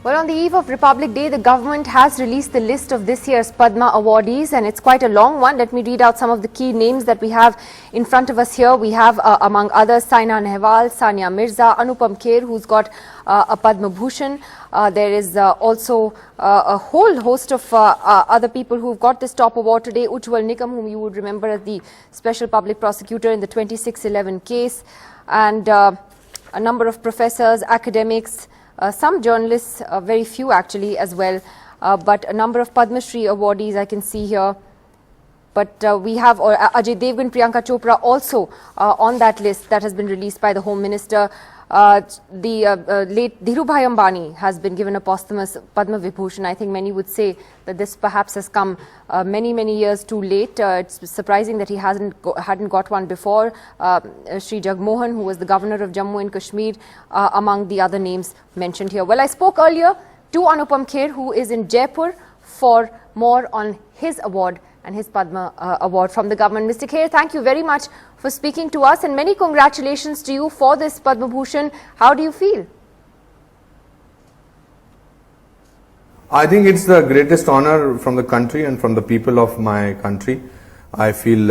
Well, on the eve of Republic Day, the government has released the list of this year's Padma awardees, and it's quite a long one. Let me read out some of the key names that we have in front of us here. We have, among others, Saina Nehwal, Sania Mirza, Anupam Kher, who's got a Padma Bhushan. There is also a whole host of other people who've got this top award today. Ujjwal Nikam, whom you would remember as the special public prosecutor in the 2611 case, and a number of professors, academics, some journalists, very few actually as well, but a number of Padma Shri awardees I can see here. But we have Ajay Devgan, Priyanka Chopra also on that list that has been released by the Home Minister. The late Dhirubhai Ambani has been given a posthumous Padma Vibhushan. I think many would say that this perhaps has come many years too late. It's surprising that he hadn't got one before. Sri Jagmohan, who was the governor of Jammu and Kashmir, among the other names mentioned here. Well, I spoke earlier to Anupam Kher, who is in Jaipur, for more on his award and his Padma award from the government. Mr. Kher, thank you very much for speaking to us, and many congratulations to you for this Padma Bhushan. How do you feel? I think it's the greatest honor from the country and from the people of my country. I feel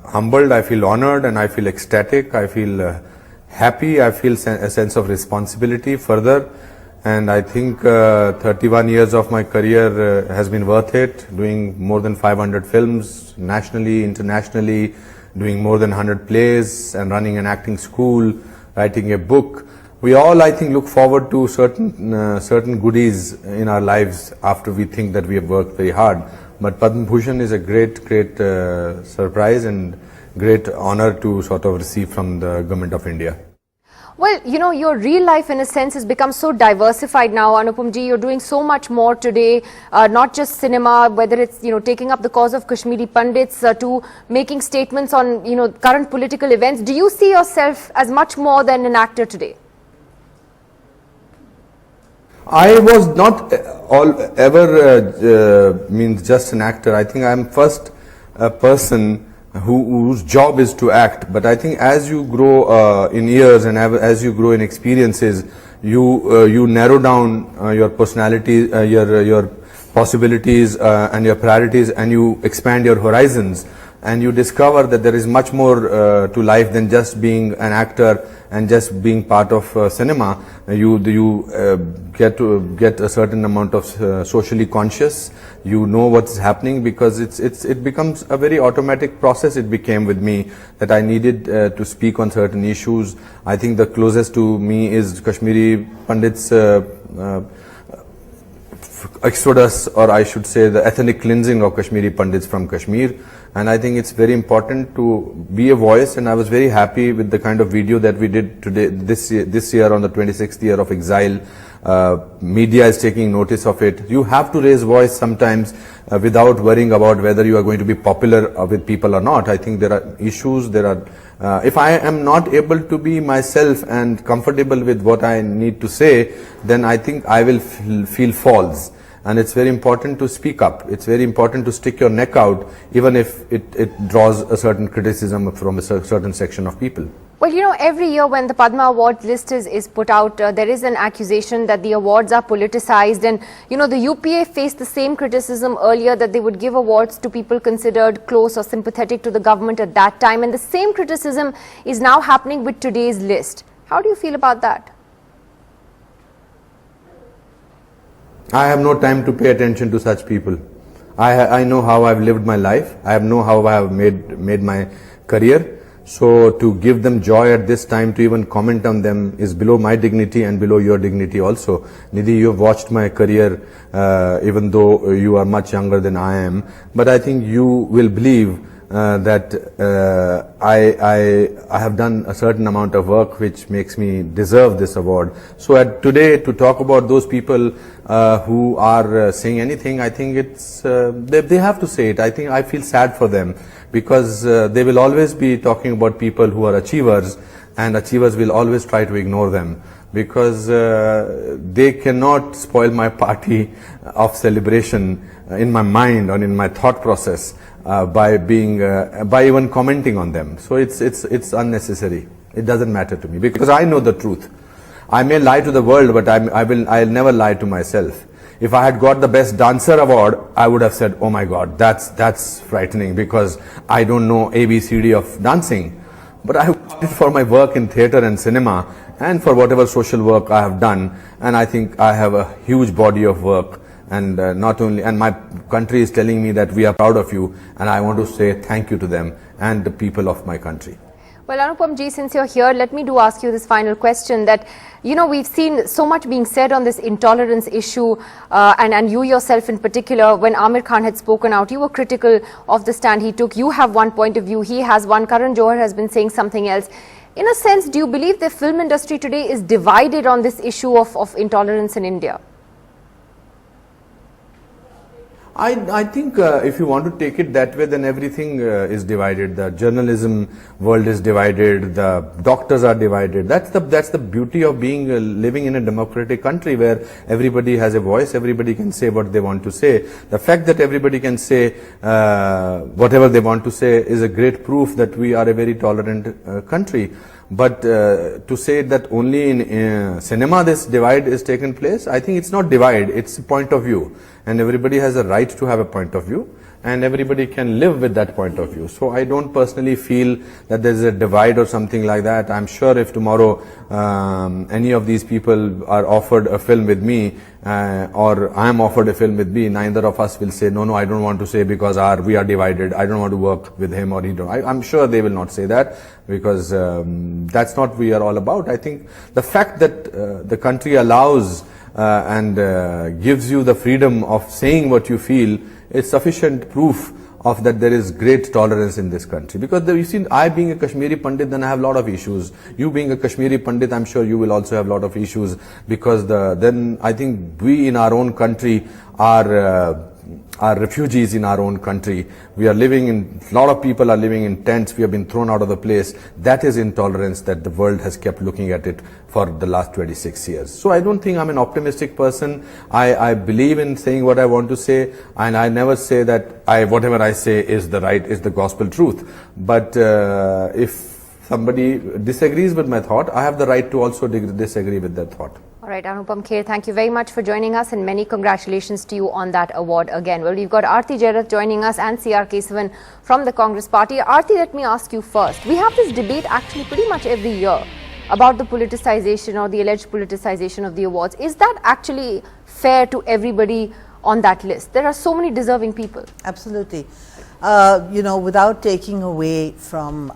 humbled, I feel honored, and I feel ecstatic. I feel happy. I feel a sense of responsibility further. And I think 31 years of my career has been worth it, doing more than 500 films, nationally, internationally, doing more than 100 plays, and running an acting school, writing a book. We all, I think, look forward to certain goodies in our lives after we think that we have worked very hard. But Padma Bhushan is a great surprise and great honor to sort of receive from the Government of India. Well, you know, your real life in a sense has become so diversified now, Anupam ji. You're doing so much more today, not just cinema, whether it's, you know, taking up the cause of Kashmiri Pandits to making statements on, you know, current political events. Do you see yourself as much more than an actor today? I was not ever means just an actor. I think I'm first a person whose job is to act, but I think as you grow in years and as you grow in experiences, you narrow down your personality, your possibilities and your priorities, and you expand your horizons, and you discover that there is much more to life than just being an actor and just being part of cinema. You get a certain amount of socially conscious. You know what's happening, because it becomes a very automatic process. It became with me that I needed to speak on certain issues. I think the closest to me is Kashmiri Pandits' exodus, or I should say the ethnic cleansing of Kashmiri Pandits from Kashmir. And I think it's very important to be a voice, and I was very happy with the kind of video that we did today, this year on the 26th year of exile. Media is taking notice of it. You have to raise voice sometimes without worrying about whether you are going to be popular with people or not. I think there are issues, if I am not able to be myself and comfortable with what I need to say, then I think I will feel false. And it's very important to speak up. It's very important to stick your neck out, even if it draws a certain criticism from a certain section of people. Well, you know, every year when the Padma Award list is put out, there is an accusation that the awards are politicized. And, you know, the UPA faced the same criticism earlier, that they would give awards to people considered close or sympathetic to the government at that time. And the same criticism is now happening with today's list. How do you feel about that? I have no time to pay attention to such people. I know how I've lived my life. I know how I have made my career. So to give them joy at this time, to even comment on them, is below my dignity and below your dignity also. Nidhi, you have watched my career, even though you are much younger than I am. But I think you will believe that I have done a certain amount of work which makes me deserve this award. So today, to talk about those people who are saying anything, I think it's they have to say it. I think I feel sad for them, because they will always be talking about people who are achievers, and achievers will always try to ignore them, because they cannot spoil my party of celebration in my mind or in my thought process by even commenting on them. So it's unnecessary. It doesn't matter to me, because I know the truth. I may lie to the world, but I'll never lie to myself. If I had got the best dancer award, I would have said, oh my God, that's frightening because I don't know ABCD of dancing. But I got it for my work in theatre and cinema and for whatever social work I have done. And I think I have a huge body of work. And not only, and my country is telling me that we are proud of you, and I want to say thank you to them and the people of my country. Well, Anupam ji, since you're here, let me ask you this final question that, you know, we've seen so much being said on this intolerance issue and you yourself in particular, when Amir Khan had spoken out, you were critical of the stand he took. You have one point of view, he has one, Karan Johar has been saying something else. In a sense, do you believe the film industry today is divided on this issue of intolerance in India? I think if you want to take it that way, then everything is divided. The journalism world is divided. The doctors are divided. That's the beauty of being living in a democratic country where everybody has a voice. Everybody can say what they want to say. The fact that everybody can say whatever they want to say is a great proof that we are a very tolerant country. But to say that only in cinema this divide is taken place, I think it's not divide, it's a point of view. And everybody has a right to have a point of view. And everybody can live with that point of view. So I don't personally feel that there is a divide or something like that. I'm sure if tomorrow any of these people are offered a film with me or I am offered a film with me, neither of us will say, no, I don't want to say because we are divided. I don't want to work with him or he don't. I'm sure they will not say that because that's not what we are all about. I think the fact that the country allows and gives you the freedom of saying what you feel is sufficient proof of that there is great tolerance in this country. Because you see, I being a Kashmiri Pandit, then I have a lot of issues. You being a Kashmiri Pandit, I'm sure you will also have a lot of issues because then I think we in our own country are refugees in our own country. We are living in, a lot of people are living in tents. We have been thrown out of the place. That is intolerance that the world has kept looking at it for the last 26 years. So I don't think I'm an optimistic person. I believe in saying what I want to say, and I never say that whatever I say is the gospel truth. But if somebody disagrees with my thought, I have the right to also disagree with that thought. All right, Anupam Kher, thank you very much for joining us and many congratulations to you on that award again. Well, we've got Aarti Jairath joining us and C.R. Kesavan from the Congress Party. Aarti, let me ask you first. We have this debate actually pretty much every year about the politicization or the alleged politicization of the awards. Is that actually fair to everybody on that list? There are so many deserving people. Absolutely. You know, without taking away from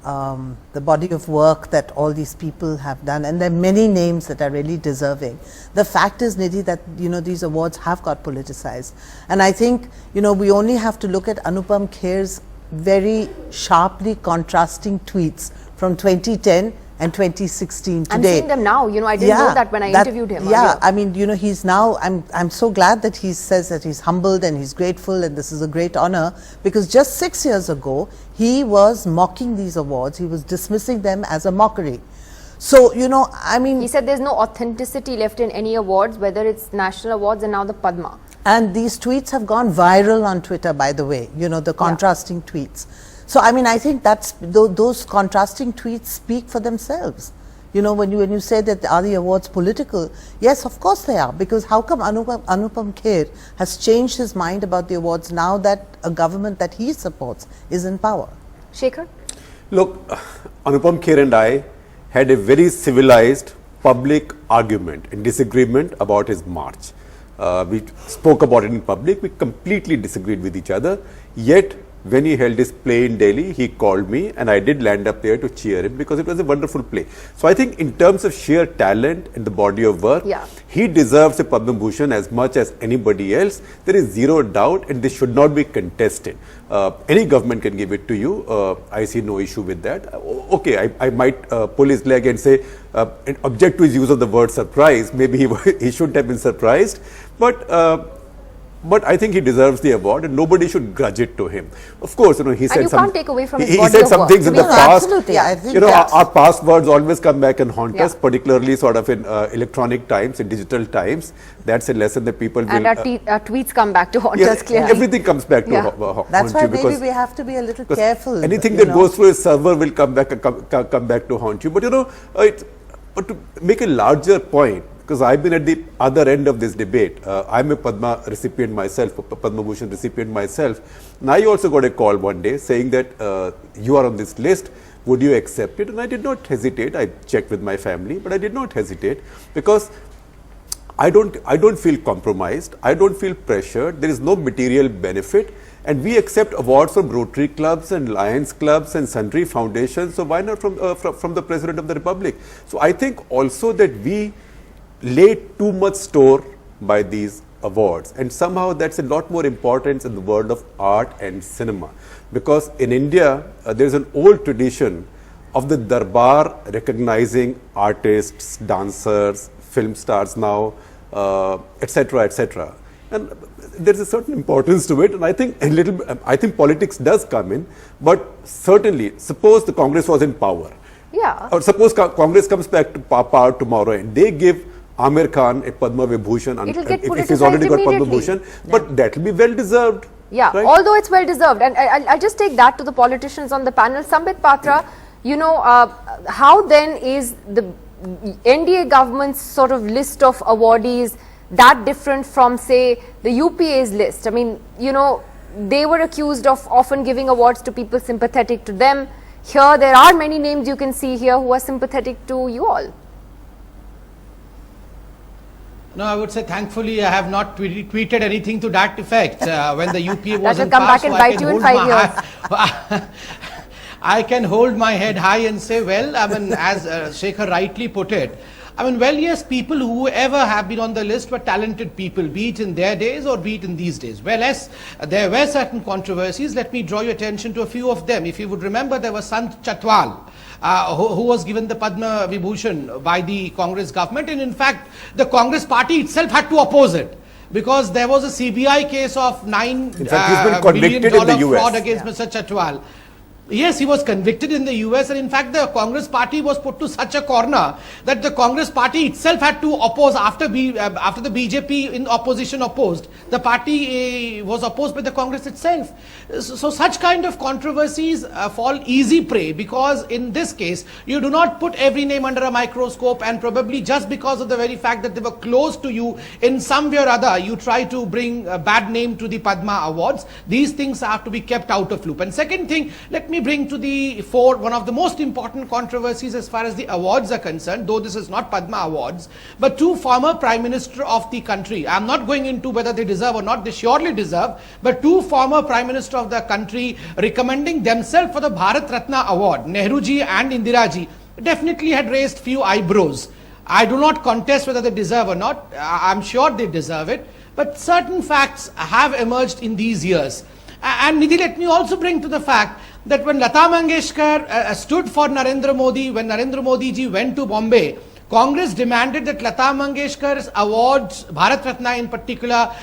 the body of work that all these people have done, and there are many names that are really deserving. The fact is, Nidhi, that, you know, these awards have got politicized. And I think, you know, we only have to look at Anupam Kher's very sharply contrasting tweets from 2010 and 2016 today. I'm seeing them now. You know, I didn't know that when I interviewed him. Yeah, I mean, you know, he's now, I'm so glad that he says that he's humbled and he's grateful and this is a great honor, because just 6 years ago, he was mocking these awards. He was dismissing them as a mockery. So, you know, I mean, he said there's no authenticity left in any awards, whether it's national awards and now the Padma. And these tweets have gone viral on Twitter, by the way, you know, the contrasting tweets. So, I mean, I think that's, those contrasting tweets speak for themselves. You know, when you say that are the awards political, yes, of course they are, because how come Anupam Kher has changed his mind about the awards now that a government that he supports is in power? Shekhar? Look, Anupam Kher and I had a very civilized public argument and disagreement about his march. We spoke about it in public, we completely disagreed with each other, yet when he held his play in Delhi, he called me and I did land up there to cheer him because it was a wonderful play. So I think in terms of sheer talent and the body of work, he deserves a Padma Bhushan as much as anybody else. There is zero doubt and this should not be contested. Any government can give it to you. I see no issue with that. Okay, I might pull his leg and say, and object to his use of the word surprise. Maybe he shouldn't have been surprised. But I think he deserves the award and nobody should grudge it to him. Of course, you know, he said can't take away from his he body said of some work. things in the past. Absolutely, I think you know, our past words always come back and haunt us, particularly sort of in electronic times, in digital times. That's a lesson that people will... And our tweets come back to haunt us clearly. Everything comes back to haunt you. That's why maybe we have to be a little careful. Anything that goes through a server will come back to haunt you. But you know, But to make a larger point, because I've been at the other end of this debate, I'm a Padma recipient myself, a Padma Bhushan recipient myself, and I also got a call one day saying that you are on this list, would you accept it? And I did not hesitate. I checked with my family, but I did not hesitate because I don't feel compromised. I don't feel pressured. There is no material benefit. And we accept awards from Rotary clubs and Lions clubs and sundry foundations. So why not from the President of the Republic? So I think also that we lay too much store by these awards, and somehow that's a lot more important in the world of art and cinema, because in India there is an old tradition of the Darbar recognizing artists, dancers, film stars now, etc., etc. And there's a certain importance to it, and I think politics does come in, but certainly, suppose the Congress was in power, or suppose Congress comes back to power tomorrow and they give Amir Khan a Padma Vibhushan, if he's already got Padma Bhushan, but that will be well deserved. Yeah, right? Although it's well deserved, and I'll just take that to the politicians on the panel. Sambit Patra, you know, how then is the NDA government's sort of list of awardees that different from, say, the UPA's list? I mean, you know, they were accused of often giving awards to people sympathetic to them. Here, there are many names you can see here who are sympathetic to you all. No, I would say thankfully I have not tweeted anything to that effect when the UPA was in come power. back and bite you in 5 years. I can hold my head high and say, well, I mean, as Shekhar rightly put it, I mean, well, yes, people whoever have been on the list were talented people, be it in their days or be it in these days. Well, yes, there were certain controversies. Let me draw your attention to a few of them. If you would remember, there was Sant Chatwal, who was given the Padma Vibhushan by the Congress government, and in fact, the Congress party itself had to oppose it, because there was a CBI case of $9 billion fraud against Mr. Chatwal. Yes, he was convicted in the US, and in fact the Congress party was put to such a corner that the Congress party itself had to oppose after the BJP in opposition opposed. The party was opposed by the Congress itself. So such kind of controversies fall easy prey, because in this case you do not put every name under a microscope, and probably just because of the very fact that they were close to you in some way or other, you try to bring a bad name to the Padma Awards. These things have to be kept out of loop. And second thing, let me bring to the fore one of the most important controversies as far as the awards are concerned, though this is not Padma Awards, but two former Prime Minister of the country. I'm not going into whether they deserve or not, they surely deserve, but two former Prime Minister of the country recommending themselves for the Bharat Ratna Award, Nehruji and Indiraji, definitely had raised few eyebrows. I do not contest whether they deserve or not, I'm sure they deserve it, but certain facts have emerged in these years. And Nidhi, let me also bring to the fact that when Lata Mangeshkar stood for Narendra Modi, when Narendra Modi ji went to Bombay, Congress demanded that Lata Mangeshkar's awards, Bharat Ratna in particular,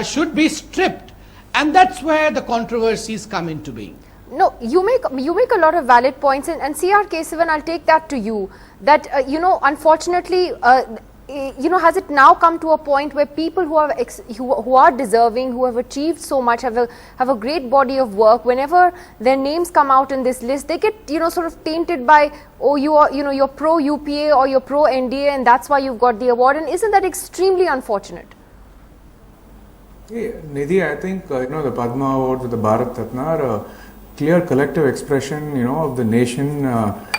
should be stripped. And that's where the controversies come into being. No, you make a lot of valid points, and C.R. Kesavan, I'll take that to you, that, you know, unfortunately, you know, has it now come to a point where people who are deserving, who have achieved so much, have a great body of work, whenever their names come out in this list, they get, you know, sort of tainted by, oh, you are, you know, you're pro UPA or you're pro NDA, and that's why you've got the award. And isn't that extremely unfortunate? Yeah, Nidhi, I think you know, the Padma Awards with the Bharat Ratna are a clear collective expression, you know, of the nation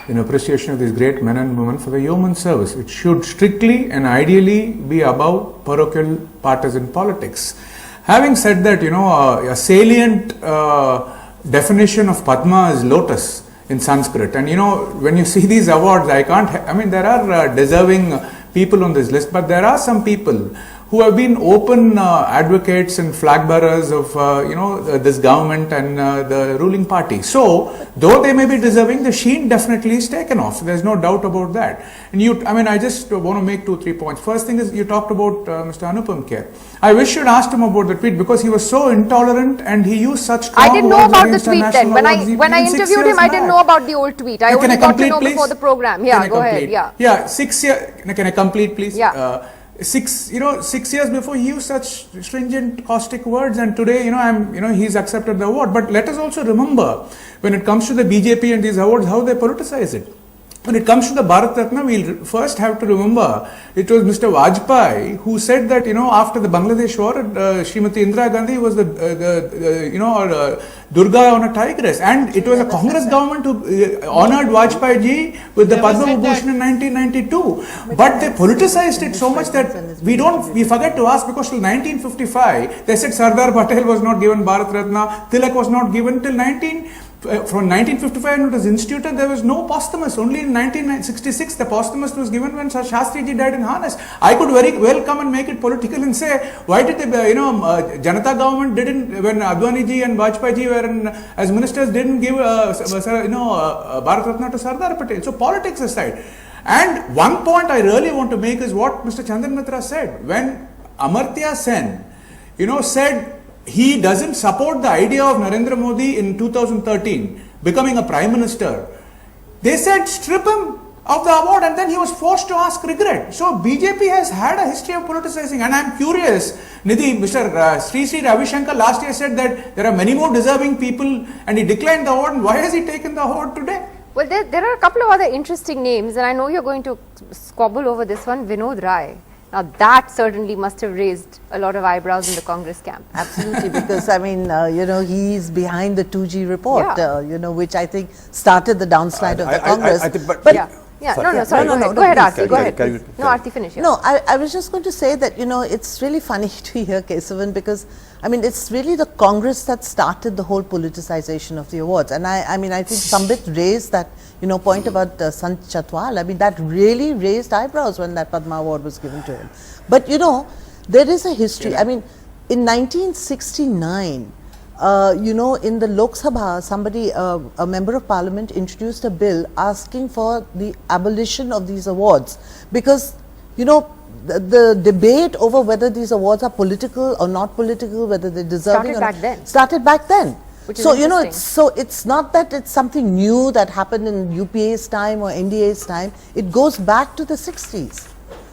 in appreciation of these great men and women for the yeoman service. It should strictly and ideally be above parochial partisan politics. Having said that, you know, a salient definition of Padma is lotus in Sanskrit, and you know, when you see these awards, I mean, there are deserving people on this list, but there are some people who have been open advocates and flag bearers of you know, this government and the ruling party. So, though they may be deserving, the sheen definitely is taken off. There's no doubt about that. And I mean, I just want to make 2-3 points. First thing is, you talked about Mr. Anupam Kher. I wish you'd asked him about the tweet, because he was so intolerant and he used such strong words. I didn't know about the tweet then. When I interviewed him, I didn't know about the old tweet. I only got to know before the program. Yeah, go ahead. Yeah. Yeah, 6 years. Can I complete, please? Yeah. 6 years before, he used such stringent, caustic words, and today, he's accepted the award. But let us also remember, when it comes to the BJP and these awards, how they politicize it. when it comes to the Bharat Ratna, we'll first have to remember it was Mr. Vajpayee who said that, after the Bangladesh war, Srimati Indira Gandhi was Durga on a tigress, and it was a Congress government who honored Vajpayee ji with the Padma Vibhushan in 1992. But they politicized it so much that we forget to ask, because till 1955 they said Sardar Patel was not given Bharat Ratna, Tilak was not given till from 1955 when it was instituted, there was no posthumous. Only in 1966 the posthumous was given when Shastri ji died in harness. I could very well come and make it political and say, why did the Janata government didn't, when Advani ji and Vajpayee ji were as ministers, didn't give Bharat Ratna to Sardar Patel? So politics aside. And one point I really want to make is what Mr. Chandan Mitra said. When Amartya Sen, said he doesn't support the idea of Narendra Modi in 2013 becoming a prime minister, they said strip him of the award, and then he was forced to ask regret. So BJP has had a history of politicizing, and I'm curious, Nidhi, Mr. Sri Ravi Shankar last year said that there are many more deserving people and he declined the award. Why has he taken the award today? Well, there are a couple of other interesting names, and I know you're going to squabble over this one, Vinod Rai. Now that certainly must have raised a lot of eyebrows in the Congress camp. Absolutely, because he's behind the 2G report, which I think started the downslide of the Congress. Go ahead, Aarti, go ahead. No, Aarti, finish. No, I was just going to say that, it's really funny to hear Kesavan, because it's really the Congress that started the whole politicization of the awards. And I think Sambit raised that, point about Sant Chatwal. that really raised eyebrows when that Padma award was given to him. But, there is a history. In 1969, in the Lok Sabha, somebody, a member of parliament introduced a bill asking for the abolition of these awards, because, the debate over whether these awards are political or not political, whether they're deserving started back then. So it's not that it's something new that happened in UPA's time or NDA's time. It goes back to the 60s.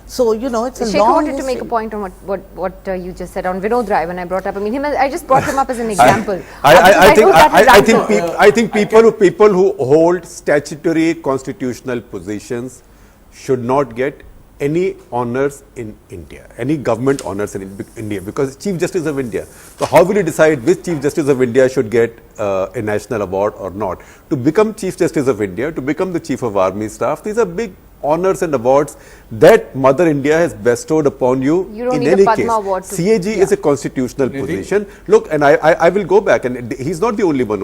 So, it's a Shekhar long wanted history. to make a point on what you just said on Vinod Rai when I brought up. I just brought him up as an example. I think people who hold statutory constitutional positions should not get any honors in India, any government honors in India, because Chief Justice of India. So how will you decide which Chief Justice of India should get a national award or not? To become Chief Justice of India, to become the Chief of Army Staff, these are big honors and awards that Mother India has bestowed upon you. You don't in need any a Padma case. award CAG is a constitutional position. Look, and I will go back, and he's not the only one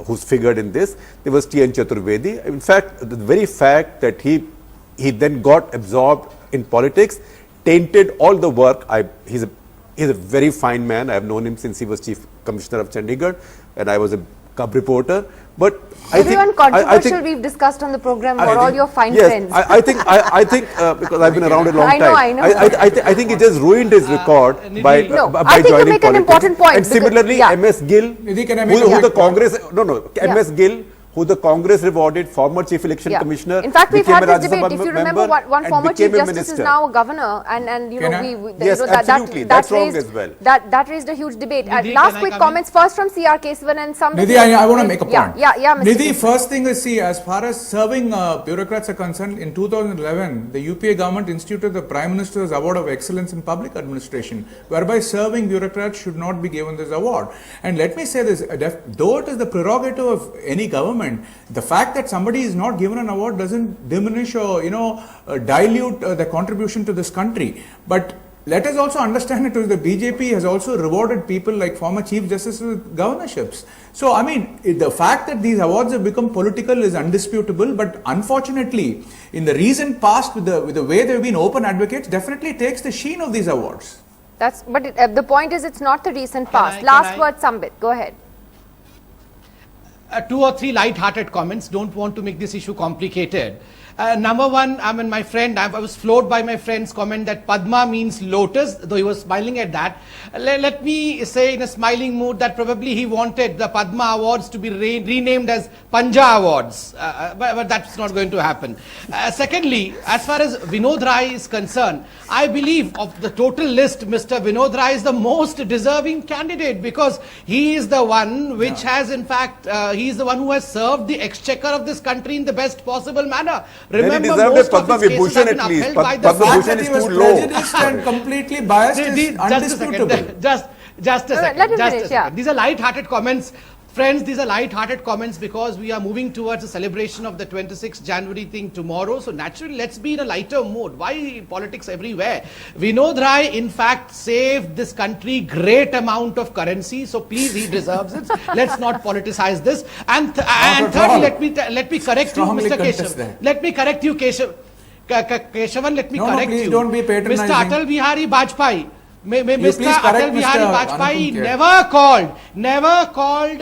who's figured in this. There was T.N. Chaturvedi. In fact, the very fact that he then got absorbed in politics tainted all the work. He's a very fine man. I have known him since he was Chief Commissioner of Chandigarh, and I was a cub reporter. But everyone controversial we've discussed on the program were all your fine friends. I think because I've been around a long time. I know. I think it just ruined his record by I think joining you make politics. an important point. And similarly, MS Gill, who the Congress, MS Gill, who the Congress rewarded, former Chief Election Commissioner. In fact, we've had this debate. If you remember, one former Chief Justice is now a governor, and absolutely. That's wrong as well. That raised a huge debate. Last quick comments first from CR Kesavan and some. Nidhi, I want to make a point. Nidhi, first thing is, as far as serving bureaucrats are concerned, in 2011, the UPA government instituted the Prime Minister's Award of Excellence in Public Administration, whereby serving bureaucrats should not be given this award. And let me say this, though it is the prerogative of any government, the fact that somebody is not given an award doesn't diminish or dilute the contribution to this country. But let us also understand it was the BJP has also rewarded people like former Chief Justices with governorships. So the fact that these awards have become political is undisputable, but unfortunately in the recent past with the way they've been open advocates, definitely takes the sheen of these awards. The point is, it's not the recent past. Last word, Sambit, go ahead. 2 or 3 light-hearted comments. Don't want to make this issue complicated. Number one, my friend, I was floored by my friend's comment that Padma means lotus, though he was smiling at that. Let me say in a smiling mood that probably he wanted the Padma Awards to be renamed as Panja Awards, but that's not going to happen. Secondly, as far as Vinod Rai is concerned, I believe of the total list, Mr. Vinod Rai is the most deserving candidate, because he is the one which has in fact, He is the one who has served the exchequer of this country in the best possible manner. Then he Remember, deserved a most of Padma his cases Vibhushan have been at least. upheld by the Padma The fact Vibhushan that is he was too low. prejudiced and completely biased is undisputable. Just a second. let him Just a finish, second. yeah. These are light-hearted comments. Friends, these are light-hearted comments because we are moving towards a celebration of the 26th January thing tomorrow. So naturally, let's be in a lighter mood. Why politics everywhere? Vinod Rai, in fact, saved this country great amount of currency. So please, he deserves it. Let's not politicize this. And thirdly, let me correct Strongly you, Mr. contest Keshav. that. Let me correct you, Keshavan. Let me No, correct please you. don't be patronizing. Mr. Atal Bihari Vajpayee. Mr. please correct Atal Bihari Mr. Vajpayee Anupam Kher. never called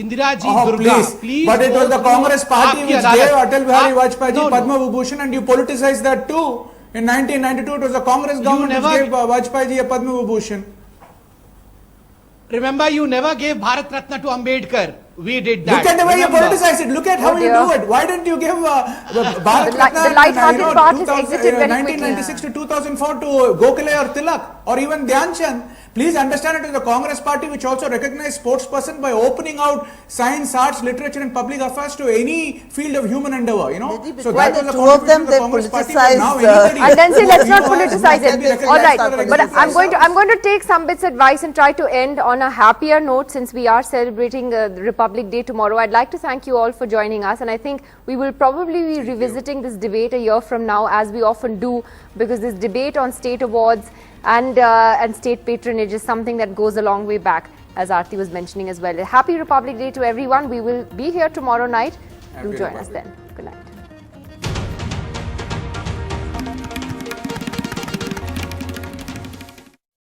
Indira ji Oh, Durga. please. But it was the Congress party which gave Atal Bihari Vajpayee ji No, Padma Vibhushan, and you politicized that too. In 1992, it was the Congress government never- which gave Vajpayee ji a Padma Vibhushan. Remember, you never gave Bharat Ratna to Ambedkar. We did that. Look at the way you Remember. politicize it. Look at how Oh you dear. do it. Why didn't you give Bharat The Ratna light-hearted part is exited very quickly. 1996 to 2004 to Gokhale or Tilak or even Dhyan Chand? Please understand it is the Congress party which also recognized sports person by opening out science, arts, literature and public affairs to any field of human endeavor, you know. Maybe So because that was the the two of them, contribution of they the Congress party. But now politicized, anybody And then say, let's not who politicize can be it. recognized All right, for a but recognized I'm going to take some bits advice and try to end on a happier note since we are celebrating Republic Day tomorrow. I'd like to thank you all for joining us, and I think we will probably be revisiting this debate a year from now, as we often do, because this debate on state awards and state patronage is something that goes a long way back, as Aarti was mentioning as well. Happy Republic Day to everyone. We will be here tomorrow night. Do join us then. Good night.